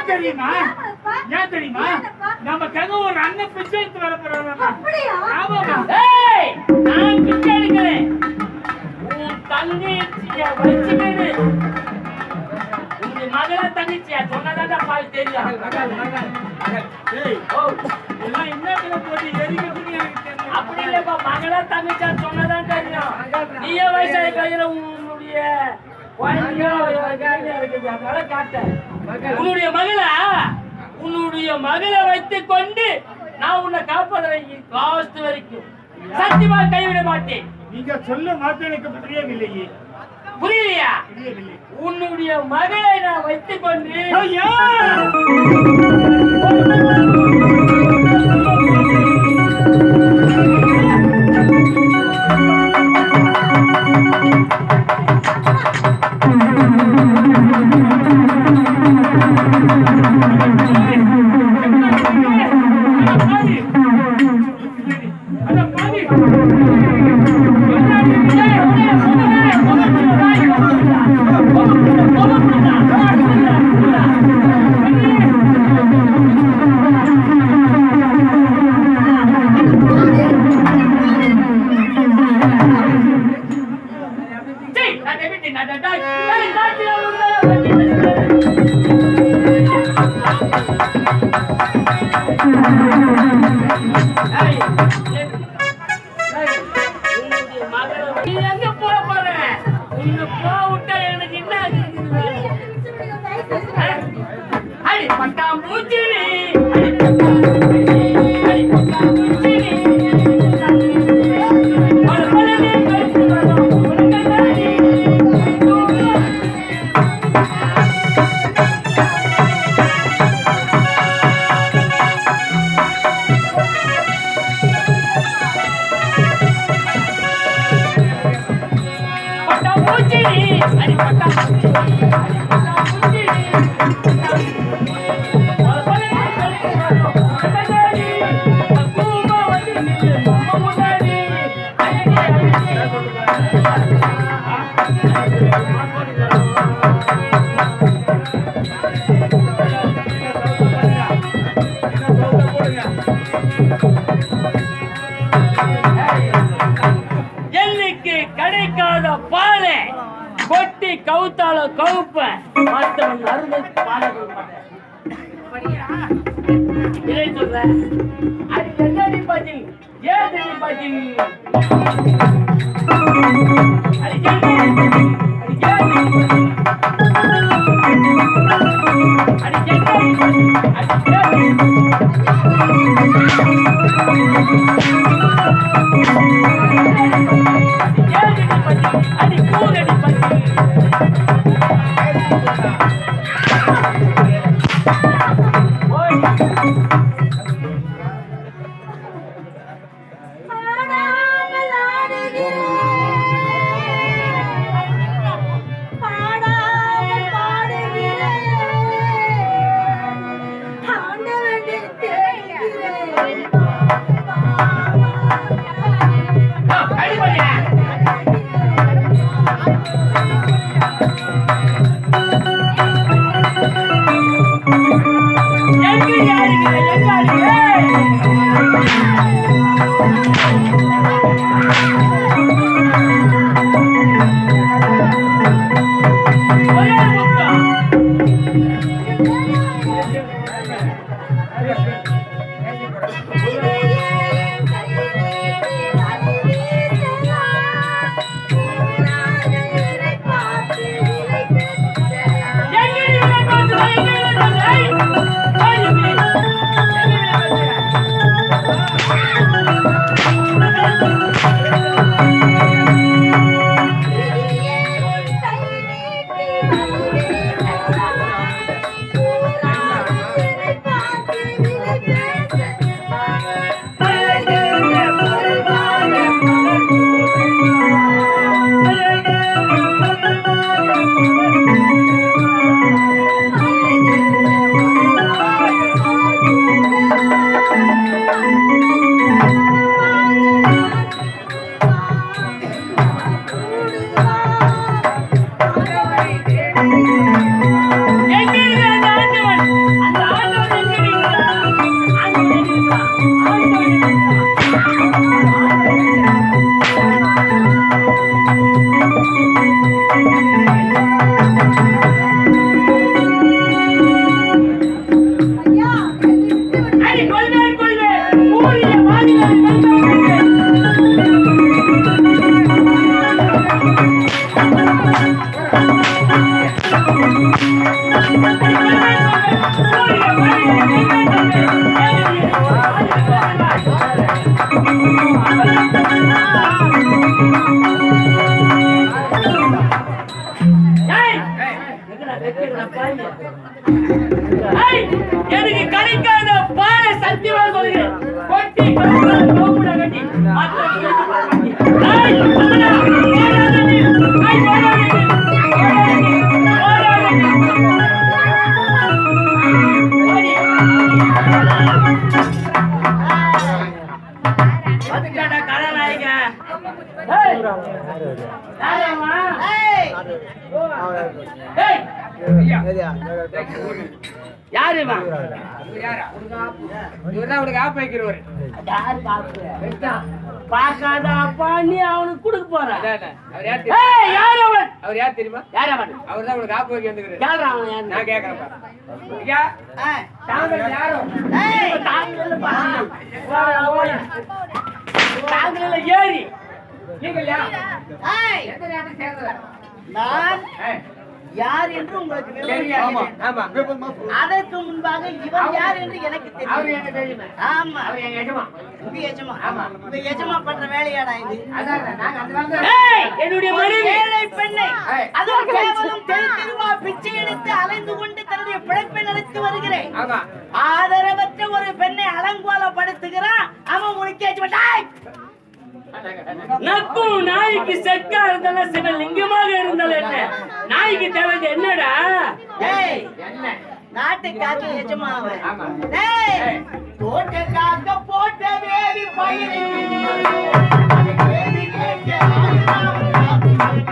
தெரியுமா நமக்காக ஒரு அண்ணன் பிச்சை எடுத்து வர போறாங்க. நான் பிச்சை எடுக்கிறேன். உன் தங்கச்சிய வச்சுக்கிட்டு உங்க மகள தங்கச்சியா சொன்னதாண்டா பால் தெரியும். எல்லாம் என்ன போட்டு எரிக்கிறதுன்னு எனக்கு தெரியும். அப்படி இல்லப்பா, மகள தங்கச்சியா சொன்னதான் தெரியும். நீயே வயசாக கையில உன்னுடைய உன்னுடைய மகளை வைத்துக் கொண்டு நான் உன்னை காப்பதற்கு லாஸ்ட் வரைக்கும் சத்தியமா கைவிட மாட்டேன். நீங்க சொல்ல வார்த்தை எனக்கு புரியவில்லையே. புரியலையா? உன்னுடைய மகளை நான் வைத்துக் கொண்டு கிடைக்காத பாலை கொட்டி கவுத்தால கவுப்ப மற்றவன் அருமை பாலை சொல்ற அது என்னடி பதில்? ஏதடி பதில்? எனக்கு கிடைக்காத பால சத்தியமா சொல்கிறேன். கொட்டி கட்டி கதாநாயக யாருமா பாக்காத அப்பா நீ அவனுக்கு கொடுக்க போற. யார் அவன்? அவர் யார் தெரியுமா? யார் அவன்? அவர் தான் உங்களுக்கு ஆப்பு வைக்க வந்துக்கிறாரு. கேள்றான் அவன் யாரு? நான் கேட்கறேன். ஐயா தாங்கள் யாரும் தாங்கல ஏறி நீங்கள் யார்? எந்த நாட்டை சேர்ந்தவர்? நான் யார் என்று உங்களுக்கு தெரியும். ஆமா அதற்கு முன்பாக இவர் யார் என்று எனக்கு அவர் தெரியும். எனக்கு தெரியுமா? ஆமா, அவர் எங்க எஜமா. உங்க எஜமா. ஆமா. உங்க எஜமா பண்ற வேலையாடா இது? அதான் நாங்க அந்த வந்து என்னுடைய ஒரு மனைவி ஏழை பெண்ணை ஏய். அதுவும் கேவலம் தெரு தெருவா பிச்சை எடுத்து அலைந்து கொண்டு தன்னுடைய பிழைப்பை நடத்தி வருகிறேன். ஆமா ஆதரவற்ற ஒரு பெண்ணை அலங்கோலப்படுத்துகிறான். அவன் உனக்கு எஜமாட்டாய். நக்கும் நாய்க்கு செக்கா இருந்தாலும் சிவலிங்கமாக இருந்தாலும் என்ன நாய்க்கு தேவை என்னடா? ஏய், என்ன நாட்டுக்காக எஜமாவன். ஆமா. ஏய், தோட்டக்காக போட்ட வேலி பயிருக்கு அது வேலி கேட்க ஆயிரம்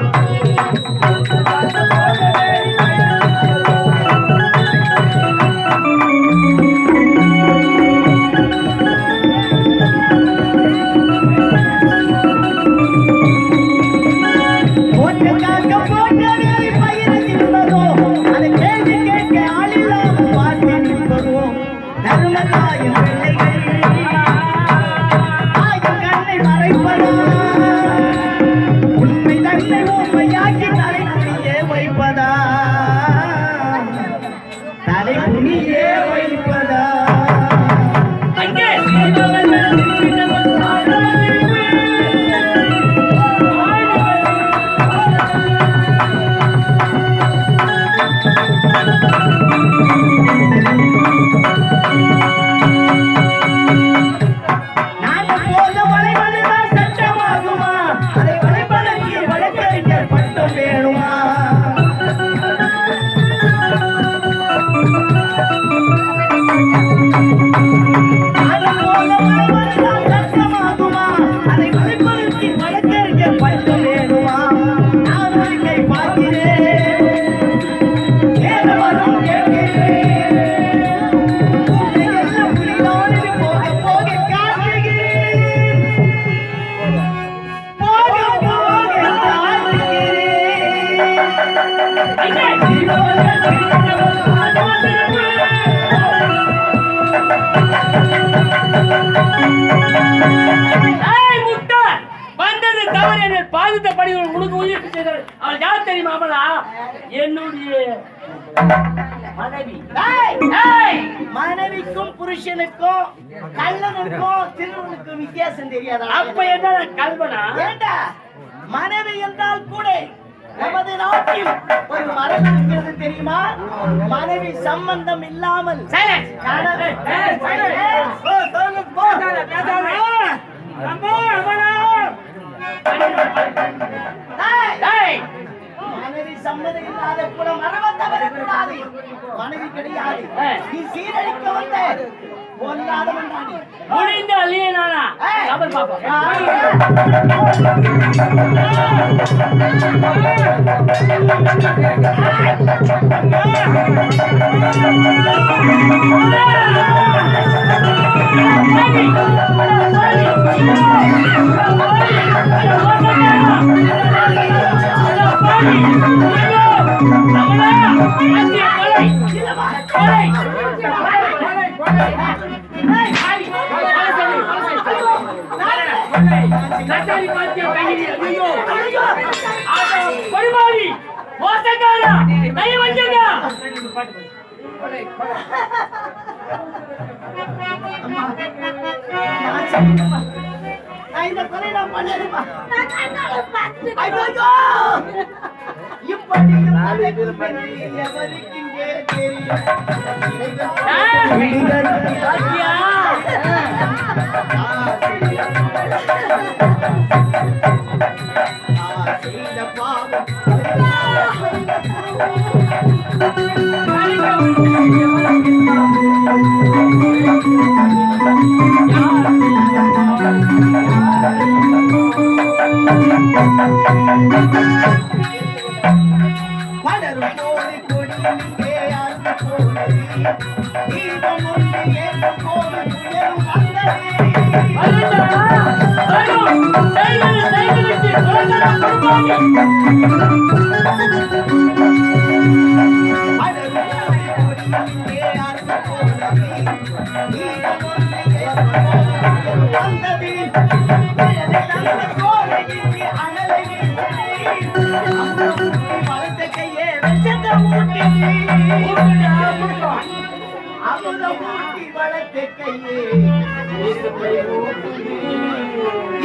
மனைவிக்கும் புருஷனுக்கும் கள்ளனுக்கும் திருவனுக்கும் வித்தியாசம் தெரியாதா? அப்ப என்ன கல்பனா? ஏண்டா மனைவி என்றால் கூட நமது நாட்டில் ஒரு மரபு இருக்கிறது தெரியுமா? மனைவி சம்பந்தம் இல்லாமல் மனைவி சம்மதம் இல்லாத கூட மரபை தவறக்கூடாது. மனைவி கிடையாது. நீ சீரழிக்க வந்த ஒன்றாதவன் தானே. முடிந்த அழியனானா அவர் பாப்பா பரிமாறி மோசக்காரா நைய வந்தீங்க பாட்டு அம்மா, நான் செய்யணுமா? நான் இந்த கொலை நான் பண்ணணுமா? ஐயோ! இப்படி எவருக்கு இங்கே தெரியும்? பாத்தியா நான் செய்த பாவம் மலரும் போது கொடி இங்கே அறுந்து போனது. தீபம் ஒன்று ஏற்றும் போது துயரும் வந்தது.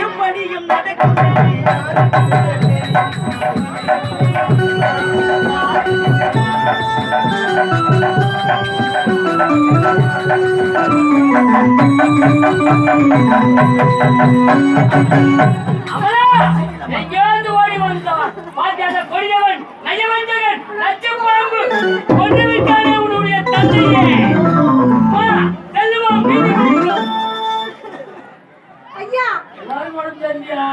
எப்படியும் நடக்கும் எங்கேயாவது ஓடி வந்தான் பாத்தியான கொடியவன் நயவஞ்சகன் லட்சப்பாம்பு கொண்டு விட்டானே உன்னுடைய தந்தையே செல்லுவோம் ஐயா எல்லாரும் முடிஞ்சியா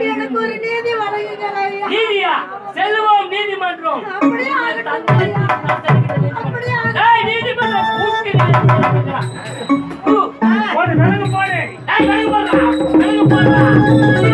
எனக்கு ஒரு நீதி வழங்குங்கள் ஐயா நீதியா செல்லுவோம் நீதிமன்றம் அப்படியே ஆகட்டும் ஐயா. அப்படியே ஆகட்டும். ஏய் நீதிமன்றம் கூட்டி போடு விலங்கு போடு ஏய் விலங்கு போடுறா